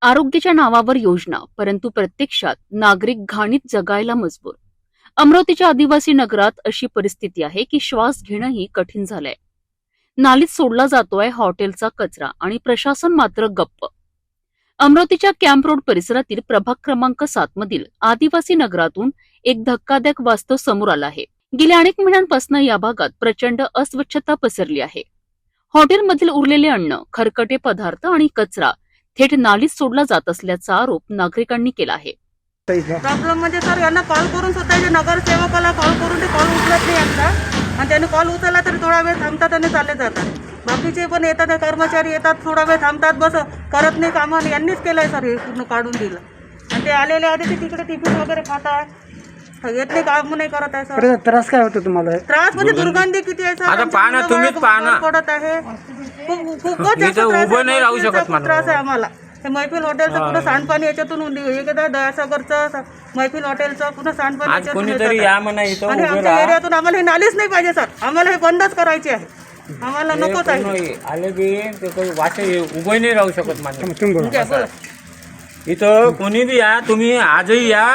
आरोग्याच्या नावावर योजना, परंतु प्रत्यक्षात नागरिक घाणीत जगायला मजबूर. अमरावतीच्या आदिवासी नगरात अशी परिस्थिती आहे की श्वास घेणंही कठीण झालंय. नालीत सोडला जातोय हॉटेलचा कचरा आणि प्रशासन मात्र गप्प. अमरावतीच्या कॅम्प रोड परिसरातील प्रभाग क्रमांक 7 मधील आदिवासी नगरातून एक धक्कादायक वास्तव समोर आलं आहे. गेल्या अनेक महिन्यांपासून या भागात प्रचंड अस्वच्छता पसरली आहे. हॉटेलमधील उरलेले अन्न, खरकटे पदार्थ आणि कचरा थेट नालीत सोडला जात असल्याचा आरोप नागरिकांनी केला आहे. प्रॉब्लेम म्हणजे सर यांना कॉल करून स्वतःच्या नगरसेवकाला कॉल करून ते कॉल उचलत नाही यांचा, आणि त्याने कॉल उचलला तरी थोडा वेळ थांबतात आणि चालले जातात. बाकीचे पण येतात, कर्मचारी येतात, थोडा वेळ थांबतात, बस करत नाही कामं. यांनीच केलंय सर, हे पूर्ण काढून दिलं. आणि ते आलेले आधी ते तिकडे टिफिन वगैरे खातात, येत नाही, काम नाही करत आहे सर. त्रास काय होतो तुम्हाला? त्रास म्हणजे दुर्गंधी किती आहे सर. आता पाहना, तुम्हीच पाहना. पडत आहे खूपच जास्त उभं नाही राहू शकत. त्रास आहे आम्हाला. हे मैफिल हॉटेलचं पुन्हा सांडपाणी याच्यातून एकदा दयासागरचं मैफिल हॉटेलचं पुन्हा सांडपाणी आज कोणीतरी या म्हणा इथं आणि उभे आमच्या राहा. एरियातून आम्हाला हे नालीच नाही पाहिजे सर. आम्हाला हे बंदच करायचे आहे. आम्हाला नकोच आहे. आले बी ते काही वाचे उभं नाही राहू शकत माणूस. म्हणजे बोला. इथं कोणी बी या, तुम्ही आजही या.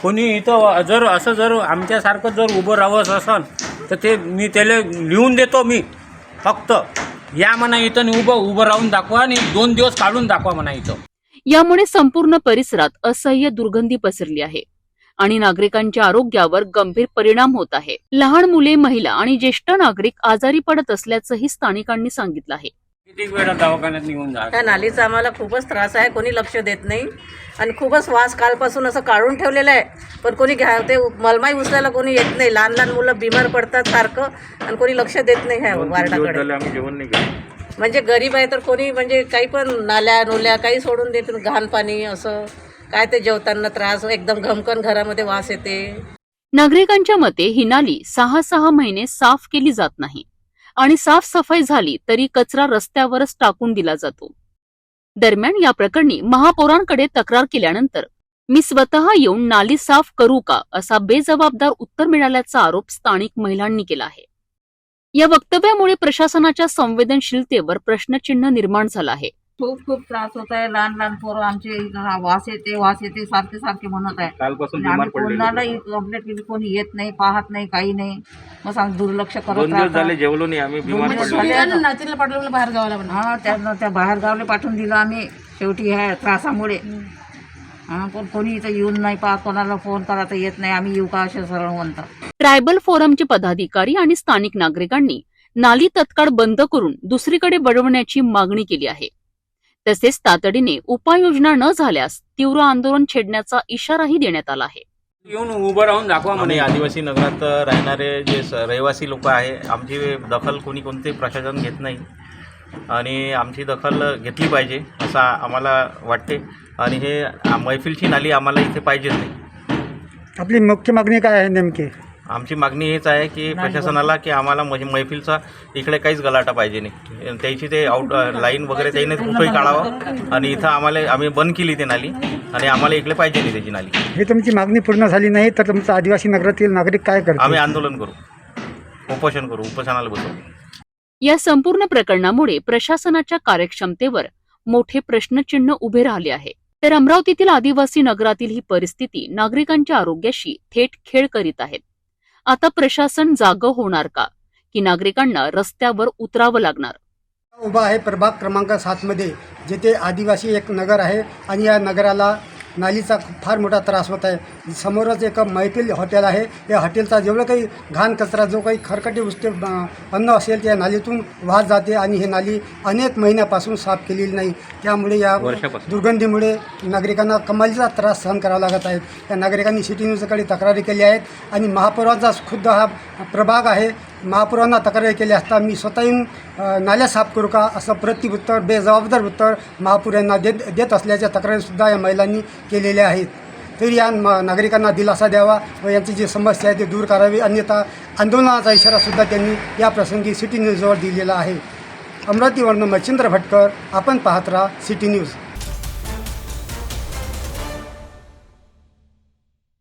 कोणी इथं जर आमच्यासारखं जर उभं राहावंच असन तर ते मी त्याला लिहून देतो. मी फक्त या म्हणा इथं उभं राहून दाखवा आणि 2 दिवस काढून दाखवा म्हणा इथं. यामुळे संपूर्ण परिसरात असह्य दुर्गंधी पसरली आहे आणि नागरिकांच्या आरोग्यावर गंभीर परिणाम होत आहे. लहान मुले, महिला आणि ज्येष्ठ नागरिक आजारी पडत असल्याचंही स्थानिकांनी सांगितलं आहे. किती वेळा दवाखान्यात निघून जा. त्या नालीचा आम्हाला खूपच त्रास आहे. कोणी लक्ष देत नाही आणि खूपच वास कालपासून असं काढून ठेवलेलं आहे, पण कोणी ते मलमाई उचलायला कोणी येत नाही. लहान लहान मुलं बिमार पडतात सारखं आणि कोणी लक्ष देत नाही ह्या वार्डाकडे. म्हणजे गरीब आहे तर कोणी म्हणजे काही पण नाल्या नोल्या काही सोडून देते, घाण पाणी असं काय. ते जेवताना त्रास, एकदम घमकन घरामध्ये वास येते. नागरिकांच्या मते ही नाली 6 महिने साफ केली जात नाही आणि साफसफाई झाली तरी कचरा रस्त्यावरच टाकून दिला जातो. दरम्यान या प्रकरणी महापौरांकडे तक्रार केल्यानंतर मी स्वतः येऊन नाली साफ करू का असा बेजबाबदार उत्तर मिळाल्याचा आरोप स्थानिक महिलांनी केला आहे. या वक्तव्यामुळे प्रशासनाच्या संवेदनशीलतेवर प्रश्नचिन्ह निर्माण झालं आहे. खूप त्रास होत आहे. लहान लहान पोरं आमचे वास येते सारखे म्हणत आहे. आम्ही कोणालाही कंप्लेंट केली, कोणी येत नाही, पाहत नाही, काही नाही. मग दुर्लक्ष करत राहतात. जेवलो नाही आम्ही, बाहेर गावाला. हा, त्या बाहेर गावाला पाठवून दिलं आम्ही शेवटी ह्या त्रासामुळे. पण कोणी इथं येऊन नाही पाहत, कोणाला फोन करा तर येत नाही. आम्ही येऊ का असे सरळ म्हणतात. ट्रायबल फोरमचे पदाधिकारी आणि स्थानिक नागरिकांनी नाली तत्काळ बंद करून दुसरीकडे वळवण्याची मागणी केली आहे. तसेच तातडीने उपाययोजना न झाल्यास तीव्र आंदोलन छेडण्याचा इशाराही देण्यात आला आहे. येऊन उभं राहून दाखवा म्हणे. आदिवासी नगरात राहणारे जे रहिवासी लोक आहे, आमची दखल कोणते प्रशासन घेत नाही आणि आमची दखल घेतली पाहिजे असं आम्हाला वाटते. आणि हे मैफिलची नाली आम्हाला इथे पाहिजेच नाही. आपली मुख्य मागणी काय आहे नेमकी? आमची मागणी हेच आहे की प्रशासनाला की आम्हाला मैफिलचा इकडे काहीच गलाटा पाहिजे नाही. त्याची ते लाईन वगैरे त्याने कुठंही काढावं आणि इथं आम्ही बंद केली ते नाली आणि आम्हाला इकडे पाहिजे नाही त्याची नाली. हे तुमची मागणी पूर्ण झाली नाही तर तुमचं आदिवासी नगरातील नागरिक काय करतात? आम्ही आंदोलन करू, उपोषण करू, उपोषणाला बसवू. या संपूर्ण प्रकरणामुळे प्रशासनाच्या कार्यक्षमतेवर मोठे प्रश्नचिन्ह उभे राहिले आहे. तर अमरावतीतील आदिवासी नगरातील ही परिस्थिती नागरिकांच्या आरोग्याशी थेट खेळ करीत आहेत. आता प्रशासन जागं होणार का, की नागरिकांना रस्त्यावर उतरावं लागणार? उभा आहे प्रभाग क्रमांक 7 मध्ये, जेथे आदिवासी एक नगर आहे आणि या नगराला नालीचा फार मोठा त्रास होत आहे. समोरच एक मैफिल हॉटेल आहे. या हॉटेलचा जेवढं काही घाण कचरा, जो काही खरकटे अन्न असेल त्या नालीतून वाहत जाते आणि ही नाली अनेक महिन्यापासून साफ केलेली नाही. त्यामुळे या दुर्गंधीमुळे नागरिकांना कमालीचा त्रास सहन करावा लागत आहे. या नागरिकांनी सिटी न्यूजकडे तक्रारी केली आहेत आणि महापौरांचा खुद्द हा प्रभाग आहे. महापौरांना तक्रारी केली असता मी स्वतः येऊन नाल्या साफ करू का असं प्रत्युत्तर, बेजबाबदार उत्तर महापौर यांना देत असल्याच्या तक्रारीसुद्धा या महिलांनी केलेल्या आहेत. तरी या नागरिकांना दिलासा द्यावा व यांची जी समस्या आहे ती दूर करावी, अन्यथा आंदोलनाचा इशारासुद्धा त्यांनी या प्रसंगी सिटी न्यूजवर दिलेला आहे. अमरावतीवरून मच्छिंद्र भटकर, आपण पाहत राहा सिटी न्यूज.